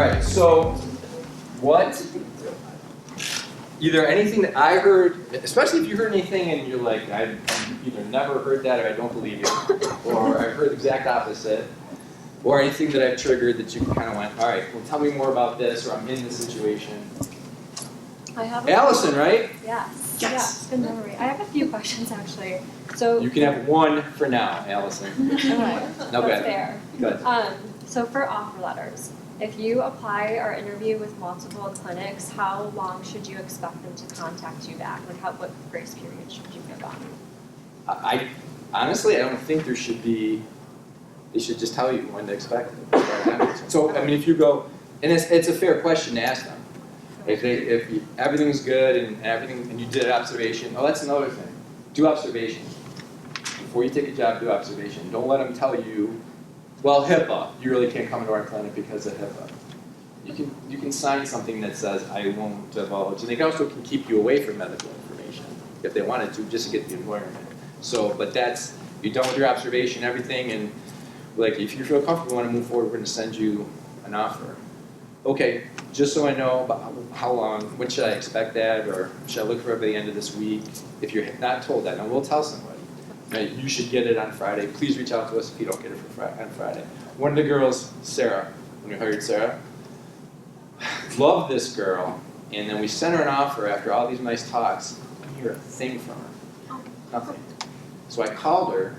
right, so what, either anything that I heard, especially if you heard anything and you're like, I've either never heard that or I don't believe you, or I heard the exact opposite, or anything that I've triggered that you kind of went, all right, well tell me more about this, or I'm in this situation. I have Allison, right? Yes. Yes. Yeah, good memory. I have a few questions actually. So You can have one for now, Allison. okay, Okay. that's fair. Good. So for offer letters, if you apply or interview with multiple clinics, how long should you expect them to contact you back? Like what grace period should you give them? I honestly, I don't think there should be, they should just tell you when to expect it. So, I mean, if you go, and it's a fair question to ask them. If everything's good and everything, and you did an observation, oh, that's another thing. Do observation. Before you take a job, do observation. Don't let them tell you, well, HIPAA, you really can't come into our clinic because of HIPAA. You can sign something that says, I won't divulge. And they also can keep you away from medical information if they wanted to, just to get the environment. So, but that's, you're done with your observation, everything, and like, if you feel comfortable and want to move forward, we're going to send you an offer. Okay, just so I know about how long, when should I expect that, or should I look for it by the end of this week? If you're not told that, now we'll tell somebody. Right, you should get it on Friday. Please reach out to us if you don't get it on Friday. One of the girls, Sarah, when we hired Sarah, loved this girl, and then we sent her an offer after all these nice talks. I didn't hear a thing from her, nothing. So I called her,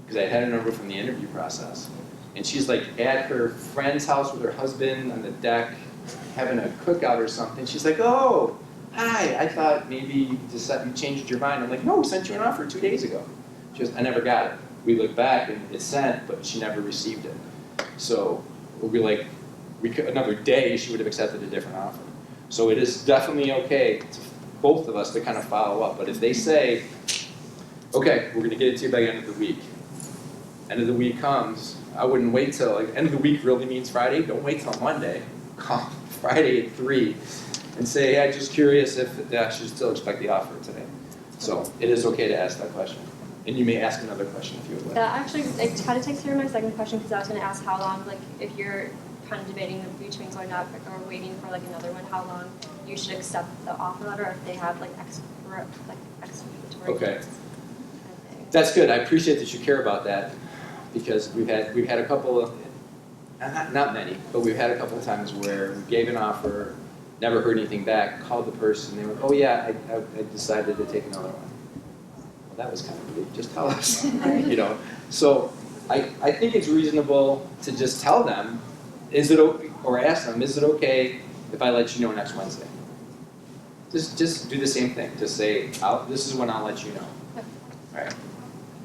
because I had a number from the interview process, and she's like at her friend's house with her husband on the deck, having a cookout or something. She's like, oh, hi, I thought maybe you changed your mind. I'm like, no, we sent you an offer 2 days ago. She goes, I never got it. We looked back and it's sent, but she never received it. So we'll be like, another day she would have accepted a different offer. So it is definitely okay to both of us to kind of follow up. But if they say, okay, we're going to get it to you by the end of the week. End of the week comes, I wouldn't wait till, like, end of the week really means Friday. Don't wait till Monday. Call Friday at 3 and say, hey, I'm just curious if I should still expect the offer today. So it is okay to ask that question. And you may ask another question if you would like. That actually kind of takes care of my second question, because I was going to ask how long, like if you're kind of debating between going out or waiting for like another one, how long you should accept the offer letter, or if they have like exploratory. Okay. Kind of thing. That's good. I appreciate that you care about that, because we've had a couple of, not many, but we've had a couple of times where we gave an offer, never heard anything back, called the person, they were, oh yeah, I decided to take another one. Well, that was kind of rude. Just tell us, you know. So I think it's reasonable to just tell them, is it okay, or ask them, is it okay if I let you know next Wednesday? Just do the same thing. Just say, this is when I'll let you know. Okay. All right.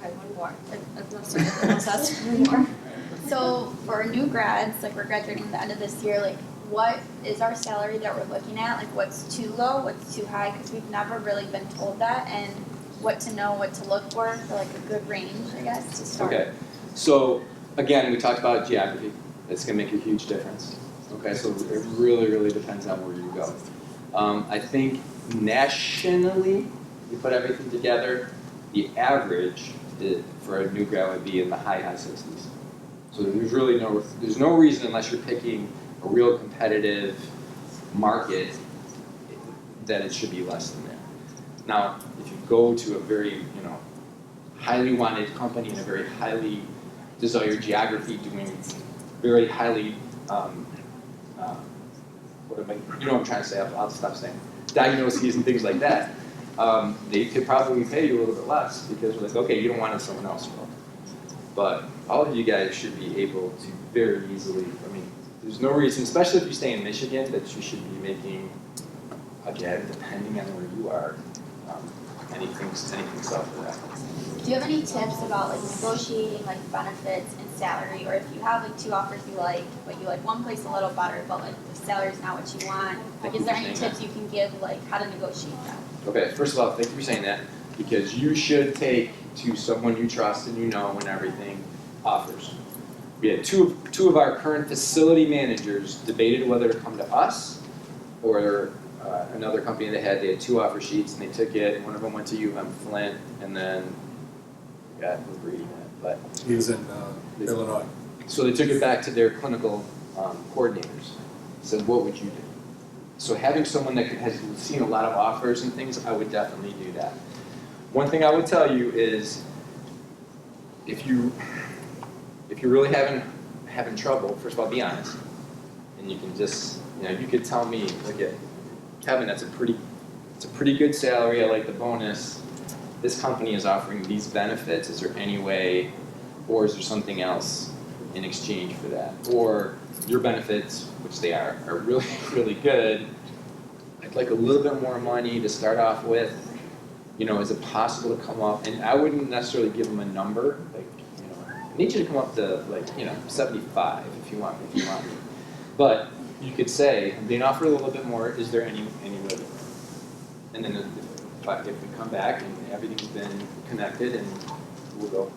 Okay, one more. Unless that's one more. So for new grads, like we're graduating at the end of this year, like what is our salary that we're looking at? Like what's too low, what's too high? Because we've never really been told that, and what to know, what to look for like a good range, I guess, to start. Okay. So again, we talked about geography. It's going to make a huge difference. Okay, so it really, really depends on where you go. I think nationally, you put everything together, the average for a new grad would be in the high 60s. So there's really no reason, unless you're picking a real competitive market, that it should be less than that. Now, if you go to a very, highly wanted company in a very highly desired geography, doing very highly, you know what I'm trying to say, I'll stop saying, diagnoses and things like that, they could probably pay you a little bit less, because they're like, okay, you don't want it, someone else will. But all of you guys should be able to very easily, there's no reason, especially if you stay in Michigan, that you should be making, again, depending on where you are, anything south of that. Do you have any tips about like negotiating like benefits and salary, or if you have like two offers you like, but you like one place a little better, but like the salary's not what you want? Like, is there any tips you can give, like how to negotiate that? Okay, first of all, thank you for saying that, because you should take to someone you trust and you know and everything offers. We had two of our current facility managers debated whether to come to us or another company they had two offer sheets, and they took it. One of them went to Flint, and then got reading it, but he was in Illinois. So they took it back to their clinical coordinators, So what would you do? So having someone that has seen a lot of offers and things, I would definitely do that. One thing I would tell you is, if you're really having trouble, first of all, be honest, and you can just, you could tell me, look at Kevin, it's a pretty good salary. I like the bonus. This company is offering these benefits. Is there any way, or is there something else in exchange for that? Or your benefits, which they are really, really good. I'd like a little bit more money to start off with. Is it possible to come up? And I wouldn't necessarily give them a number. I need you to come up to 75 if you want me. But you could say, I'm being offered a little bit more. Is there any way? And then if we come back and everything's been connected, and we'll go,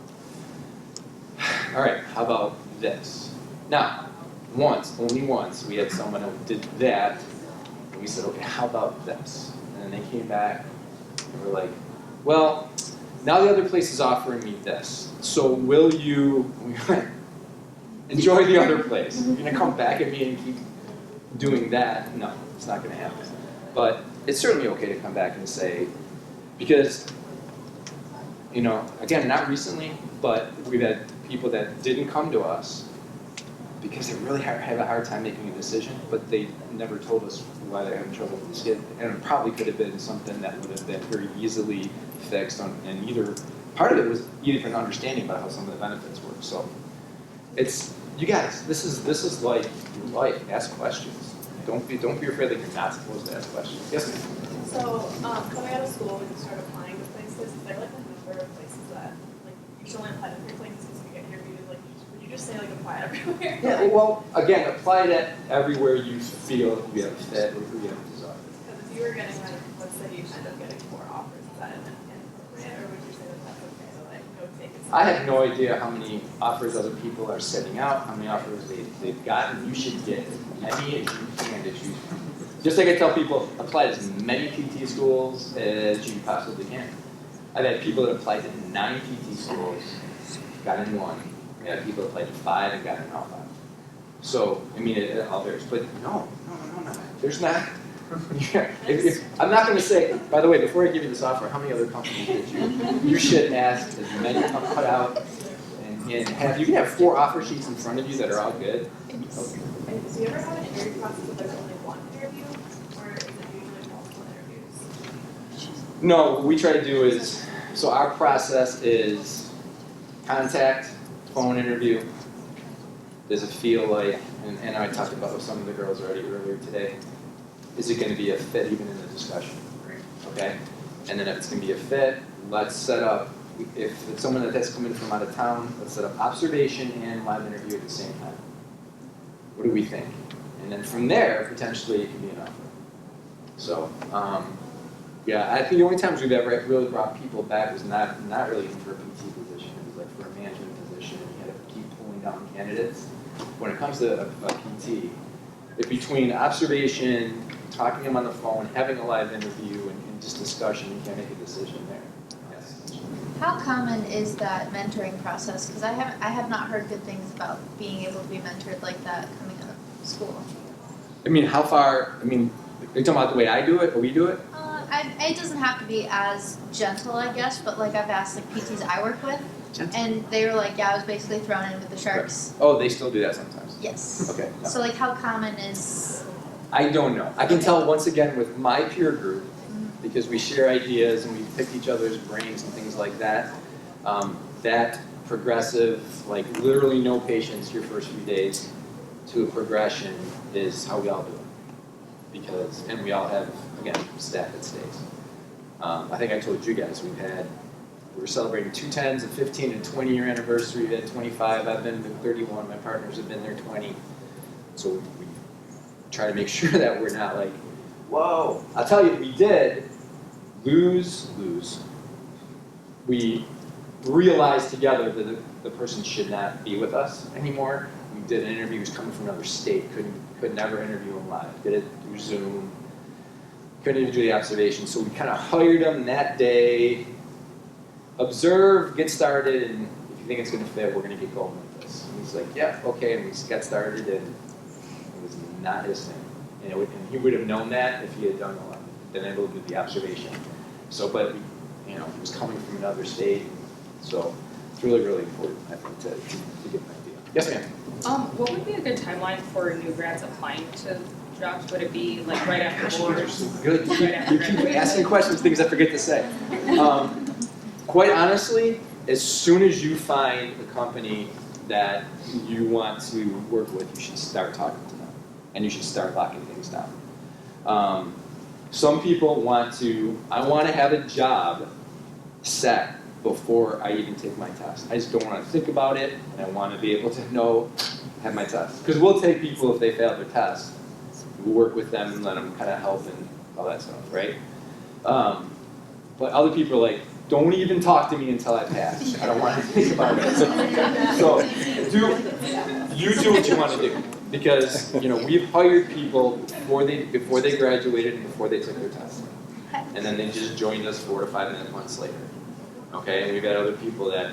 all right, how about this? Now, only once, we had someone who did that, and we said, okay, how about this? And then they came back, and we're like, well, now the other place is offering me this, so will you enjoy the other place? You're going to come back at me and keep doing that? No, it's not going to happen. But it's certainly okay to come back and say, because, again, not recently, but we've had people that didn't come to us because they really have a hard time making a decision, but they never told us why they're having trouble with the skid. And it probably could have been something that would have been very easily fixed and either part of it was even understanding about how some of the benefits work. So it's, you guys, this is like your life. Ask questions. Don't be afraid that you're not supposed to ask questions. Yes, ma'am. So coming out of school, when you start applying to places, is there like a number of places that you should only apply to 3 places to get interviewed? Would you just say apply everywhere? Yeah. Well, again, apply that everywhere you feel you have a fit or you have a desire. Because if you were getting let's say you end up getting 4 offers, is that inappropriate, or would you say that that's okay to go take it? I have no idea how many offers other people are sending out, how many offers they've gotten. You should get as many as you can to choose from. Just like I tell people, apply to as many PT schools as you possibly can. I've had people that applied to 9 PT schools, got in 1. We had people that applied to 5 and got in all 5. So, it all varies. But no. There's not. I'm not going to say, by the way, before I give you this offer, how many other companies did you? You should ask as many cut out and have, you can have 4 offer sheets in front of you that are all good. Okay. And do you ever have an interview process where there's only 1 interview, or is it usually multiple interviews? No, what we try to do is, so our process is contact, phone interview. Does it feel like, and I talked about with some of the girls already earlier today, is it going to be a fit even in the discussion? Okay? And then if it's going to be a fit, let's set up, if it's someone that has come in from out of town, let's set up observation and live interview at the same time. What do we think? And then from there, potentially it can be an offer. So, yeah, I think the only times we've ever really brought people back was not really even for a PT position. It was like for a management position, and you had to keep pulling down candidates. When it comes to a PT, if between observation, talking to them on the phone, having a live interview, and just discussion, you can't make a decision there. Yes. How common is that mentoring process? Because I have not heard good things about being able to be mentored like that coming out of school. How far, are you talking about the way I do it, or we do it? It doesn't have to be as gentle, I guess, but I've asked PTs I work with, and they were like, yeah, I was basically thrown in with the sharks. Oh, they still do that sometimes? Yes. Okay. No. So how common is... I don't know. I can tell once again with my peer group, because we share ideas and we pick each other's brains and things like that, that progressive, literally no patience your first few days to a progression is how we all do it. And we all have, again, staff that stays. I think I told you guys, we were celebrating 2 10s, a 15 and 20 year anniversary. We had 25, I've been to 31, my partners have been there 20. So we try to make sure that we're not whoa. I'll tell you, we did lose. We realized together that the person should not be with us anymore. We did an interview, he was coming from another state, could never interview him live. Did it through Zoom, couldn't even do the observation. So we kind of hired him that day, observe, get started, and if you think it's going to fit, we're going to get going with this. And he's like, yeah, okay, and we just got started, and it was not his thing. And he would have known that if he had been able to do the observation. So, but, he was coming from another state, so it's really, really important, I think, to get an idea. Yes, ma'am? What would be a good timeline for new grads applying to jobs? Would it be like right after Gosh, you board? guys are so good. Right You after keep graduation? asking questions, things I forget to say. Quite honestly, as soon as you find a company that you want to work with, you should start talking to them, and you should start locking things down. Some people want to have a job set before I even take my test. I just don't want to think about it, and I want to be able to have my test. Because we'll take people if they fail their test. We'll work with them and let them kind of help and all that stuff, right? But other people are like, don't even talk to me until I pass. I don't want to think about it. So you do what you want to do. Because we've hired people before they graduated and before they took their test. And then they just joined us 4 to 5 months later. Okay, and we've got other people that,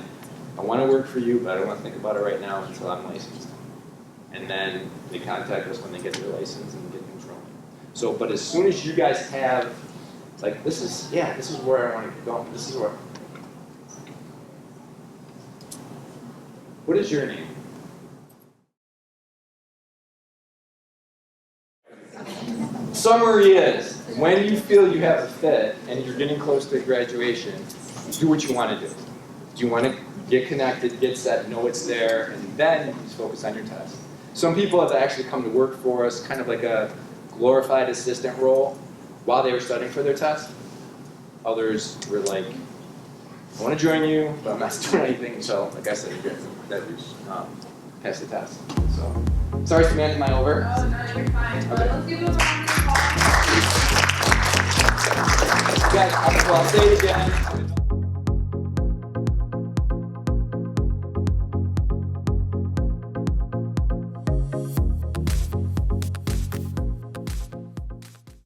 I want to work for you, but I don't want to think about it right now until I'm licensed. And then they contact us when they get their license and get things rolling. So, but as soon as you guys have, like, this is where I want to go. This is where. What is your name? Summary is, when you feel you have a fit and you're getting close to graduation, do what you want to do. You want to get connected, get set, know it's there, and then you just focus on your test. Some people have actually come to work for us, kind of like a glorified assistant role, while they were studying for their test. Others were like, I want to join you, but I'm not doing anything, so like I said, that was pass the test. So, sorry, Samantha, am I over? Oh, no, you're fine. Okay. Let's give them a round of applause. Guys, I'll say it again.